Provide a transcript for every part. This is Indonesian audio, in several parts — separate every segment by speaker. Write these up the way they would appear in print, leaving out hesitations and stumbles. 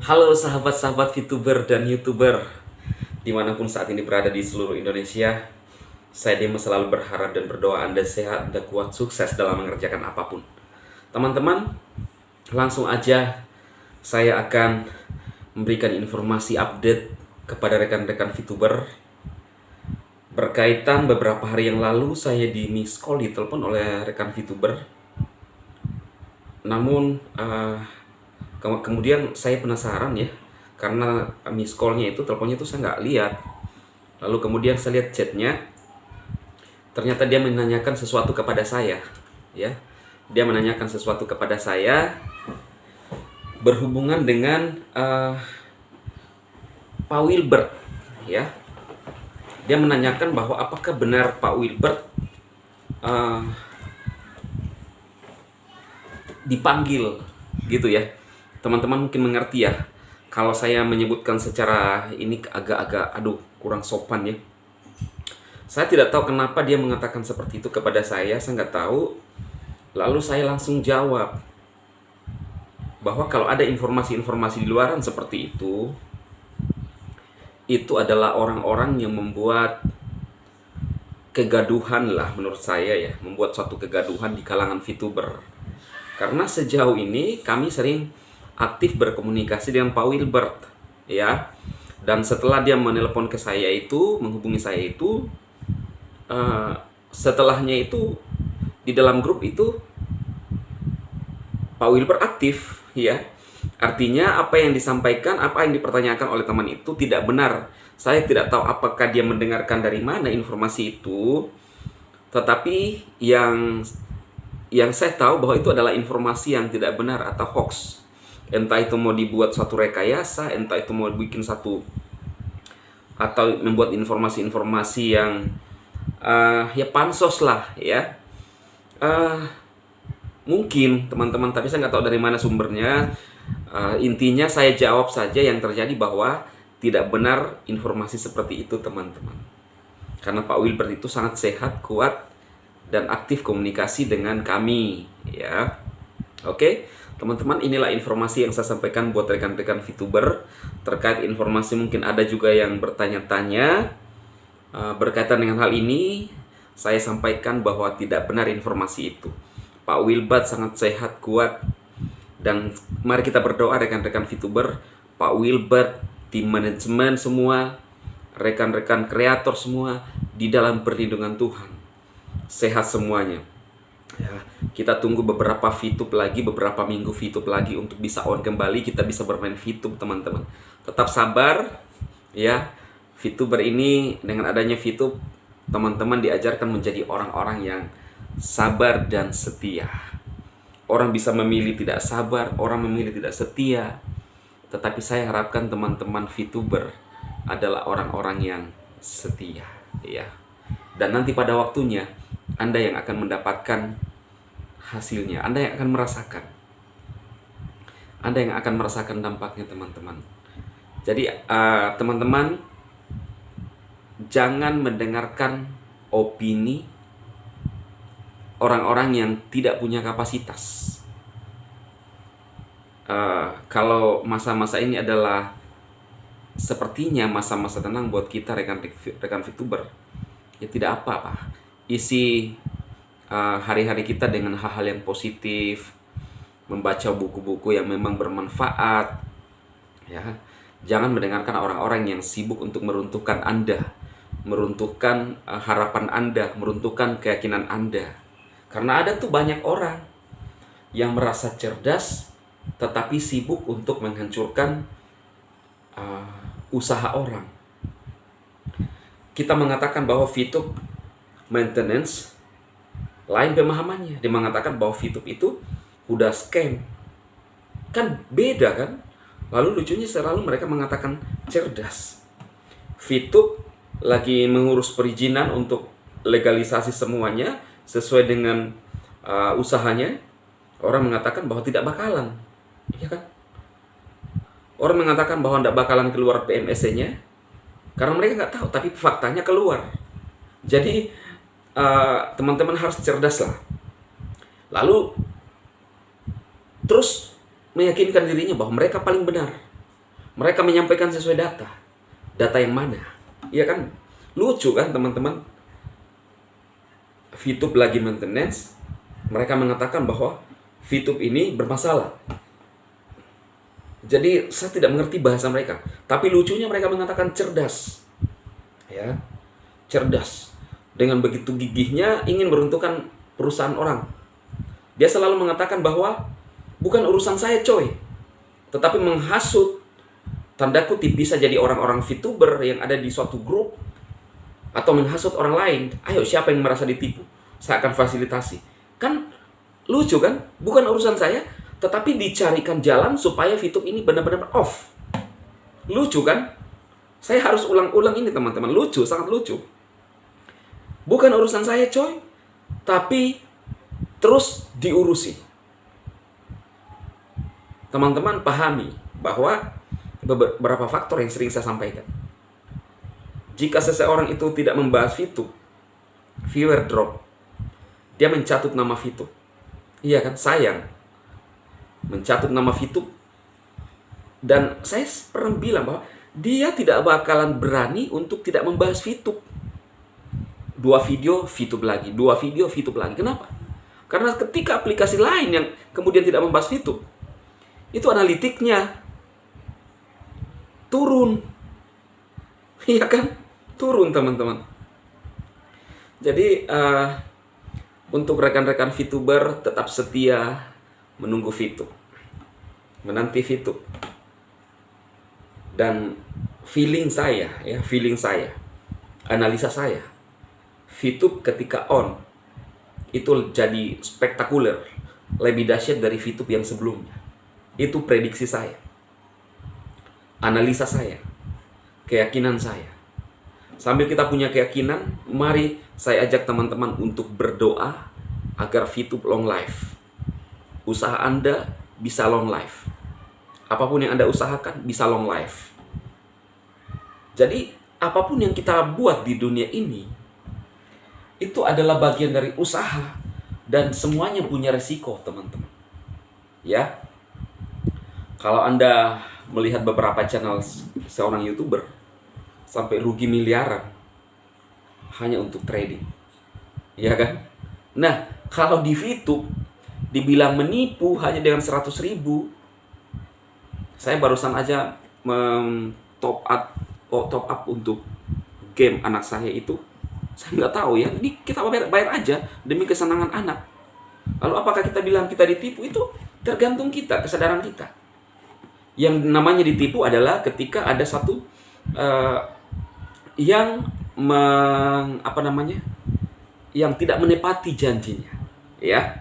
Speaker 1: Halo sahabat-sahabat VTuber dan YouTuber dimanapun saat ini berada di seluruh Indonesia. Saya Dimas selalu berharap dan berdoa Anda sehat, Anda kuat, sukses dalam mengerjakan apapun. Teman-teman, langsung aja saya akan memberikan informasi update kepada rekan-rekan VTuber. Berkaitan beberapa hari yang lalu saya di miss call, ditelepon oleh rekan VTuber. Namun kemudian saya penasaran ya, karena miss call-nya itu, teleponnya itu saya nggak lihat. Lalu kemudian saya lihat chatnya, ternyata dia menanyakan sesuatu kepada saya, ya. Dia menanyakan sesuatu kepada saya berhubungan dengan Pak Wilbert, ya. Dia menanyakan bahwa apakah benar Pak Wilbert dipanggil, gitu ya. Teman-teman mungkin mengerti ya, kalau saya menyebutkan secara ini agak-agak kurang sopan ya. Saya tidak tahu kenapa dia mengatakan seperti itu kepada saya nggak tahu. Lalu saya langsung jawab bahwa kalau ada informasi-informasi di luaran seperti itu adalah orang-orang yang membuat kegaduhan lah menurut saya ya, membuat suatu kegaduhan di kalangan VTuber. Karena sejauh ini kami sering aktif berkomunikasi dengan Pak Wilbert, ya. Dan setelah dia menelpon ke saya itu, menghubungi saya itu, setelahnya itu di dalam grup itu Pak Wilbert aktif, ya. Artinya apa yang disampaikan, apa yang dipertanyakan oleh teman itu tidak benar. Saya tidak tahu apakah dia mendengarkan dari mana informasi itu, tetapi yang saya tahu bahwa itu adalah informasi yang tidak benar atau hoax. Entah itu mau dibuat suatu rekayasa, entah itu mau bikin satu atau membuat informasi-informasi yang ya pansos lah ya. Mungkin teman-teman, tapi saya nggak tahu dari mana sumbernya. Intinya saya jawab saja yang terjadi bahwa tidak benar informasi seperti itu, teman-teman. Karena Pak Wilbert itu sangat sehat, kuat, dan aktif komunikasi dengan kami, ya. Oke, teman-teman, inilah informasi yang saya sampaikan buat rekan-rekan VTuber. Terkait informasi mungkin ada juga yang bertanya-tanya berkaitan dengan hal ini. Saya sampaikan bahwa tidak benar informasi itu. Pak Wilbert sangat sehat, kuat, dan mari kita berdoa rekan-rekan VTuber, Pak Wilbert, tim manajemen semua, rekan-rekan kreator semua di dalam perlindungan Tuhan. Sehat semuanya. Ya, kita tunggu beberapa VTube lagi, beberapa minggu VTube lagi untuk bisa on kembali, kita bisa bermain VTube, teman-teman. Tetap sabar ya. VTuber ini dengan adanya VTube, teman-teman diajarkan menjadi orang-orang yang sabar dan setia. Orang bisa memilih tidak sabar, orang memilih tidak setia. Tetapi saya harapkan teman-teman VTuber adalah orang-orang yang setia, ya. Dan nanti pada waktunya Anda yang akan mendapatkan hasilnya, Anda yang akan merasakan. Anda yang akan merasakan dampaknya, teman-teman. Jadi teman-teman, jangan mendengarkan opini orang-orang yang tidak punya kapasitas. Kalau masa-masa ini adalah sepertinya masa-masa tenang buat kita rekan VTuber, ya tidak apa-apa. Isi hari-hari kita dengan hal-hal yang positif, membaca buku-buku yang memang bermanfaat, ya. Jangan mendengarkan orang-orang yang sibuk untuk meruntuhkan Anda, meruntuhkan harapan Anda, meruntuhkan keyakinan Anda. Karena ada tuh banyak orang yang merasa cerdas tetapi sibuk untuk menghancurkan usaha orang. Kita mengatakan bahwa VTube maintenance, lain pemahamannya. Dia mengatakan bahwa VTube itu udah scam. Kan beda kan? Lalu lucunya selalu mereka mengatakan cerdas. VTube lagi mengurus perizinan untuk legalisasi semuanya sesuai dengan usahanya. Orang mengatakan bahwa tidak bakalan, ya kan? Orang mengatakan bahwa tidak bakalan keluar PMSC-nya karena mereka nggak tahu, tapi faktanya keluar. Jadi teman-teman harus cerdas lah. Lalu terus meyakinkan dirinya bahwa mereka paling benar. Mereka menyampaikan sesuai data. Data yang mana? Iya kan? Lucu kan teman-teman? VTube lagi maintenance, mereka mengatakan bahwa VTube ini bermasalah. Jadi saya tidak mengerti bahasa mereka. Tapi lucunya mereka mengatakan cerdas. Ya, cerdas. Dengan begitu gigihnya ingin meruntuhkan perusahaan orang. Dia selalu mengatakan bahwa bukan urusan saya coy, tetapi menghasut, tanda kutip, bisa jadi orang-orang VTuber yang ada di suatu grup, atau menghasut orang lain. Ayo, siapa yang merasa ditipu? Saya akan fasilitasi. Kan lucu kan? Bukan urusan saya, tetapi dicarikan jalan supaya VTube ini benar-benar off. Lucu kan? Saya harus ulang-ulang ini teman-teman. Lucu, sangat lucu. Bukan urusan saya coy, tapi terus diurusi. Teman-teman pahami bahwa beberapa faktor yang sering saya sampaikan. Jika seseorang itu tidak membahas VTube, viewer drop, dia mencatut nama VTube. Iya kan? Sayang. Mencatut nama VTube. Dan saya pernah bilang bahwa dia tidak bakalan berani untuk tidak membahas VTube. 2 video, VTube lagi. 2 video, VTube lagi. Kenapa? Karena ketika aplikasi lain yang kemudian tidak membahas VTube, itu analitiknya turun. Iya kan? Turun teman-teman. Jadi untuk rekan-rekan VTuber tetap setia menunggu VTube, menanti VTube. Dan feeling saya, analisa saya, VTube ketika on itu jadi spektakuler, lebih dahsyat dari VTube yang sebelumnya. Itu prediksi saya, analisa saya, keyakinan saya. Sambil kita punya keyakinan, mari saya ajak teman-teman untuk berdoa agar VTube long life. Usaha Anda bisa long life. Apapun yang Anda usahakan bisa long life. Jadi apapun yang kita buat di dunia ini, itu adalah bagian dari usaha. Dan semuanya punya resiko teman-teman. Ya, kalau Anda melihat beberapa channel seorang YouTuber sampai rugi miliaran hanya untuk trading, ya kan? Nah, kalau di VTube dibilang menipu hanya dengan 100 ribu, saya barusan aja top up untuk game anak saya itu, saya nggak tahu ya, ini kita bayar aja demi kesenangan anak. Lalu apakah kita bilang kita ditipu? Itu tergantung kita, kesadaran kita. Yang namanya ditipu adalah ketika ada satu yang yang tidak menepati janjinya, ya,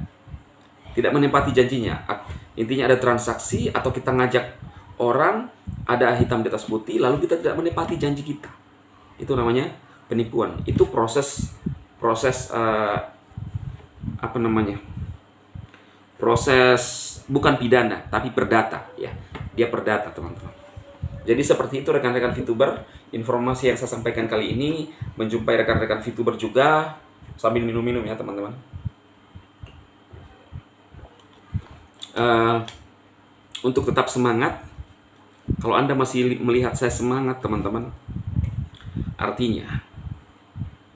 Speaker 1: tidak menepati janjinya. Intinya ada transaksi atau kita ngajak orang, ada hitam di atas putih, lalu kita tidak menepati janji kita. Itu namanya penipuan. Itu proses proses bukan pidana tapi perdata, ya. Dia perdata teman-teman. Jadi seperti itu rekan-rekan VTuber, informasi yang saya sampaikan kali ini. Menjumpai rekan-rekan VTuber juga, sambil minum-minum ya teman-teman. Untuk tetap semangat, kalau Anda masih melihat saya semangat teman-teman, artinya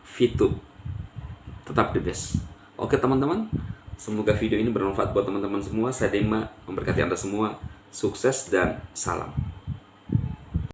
Speaker 1: VTube tetap the best. Oke teman-teman, semoga video ini bermanfaat buat teman-teman semua. Saya Dema memberkati Anda semua. Sukses dan salam.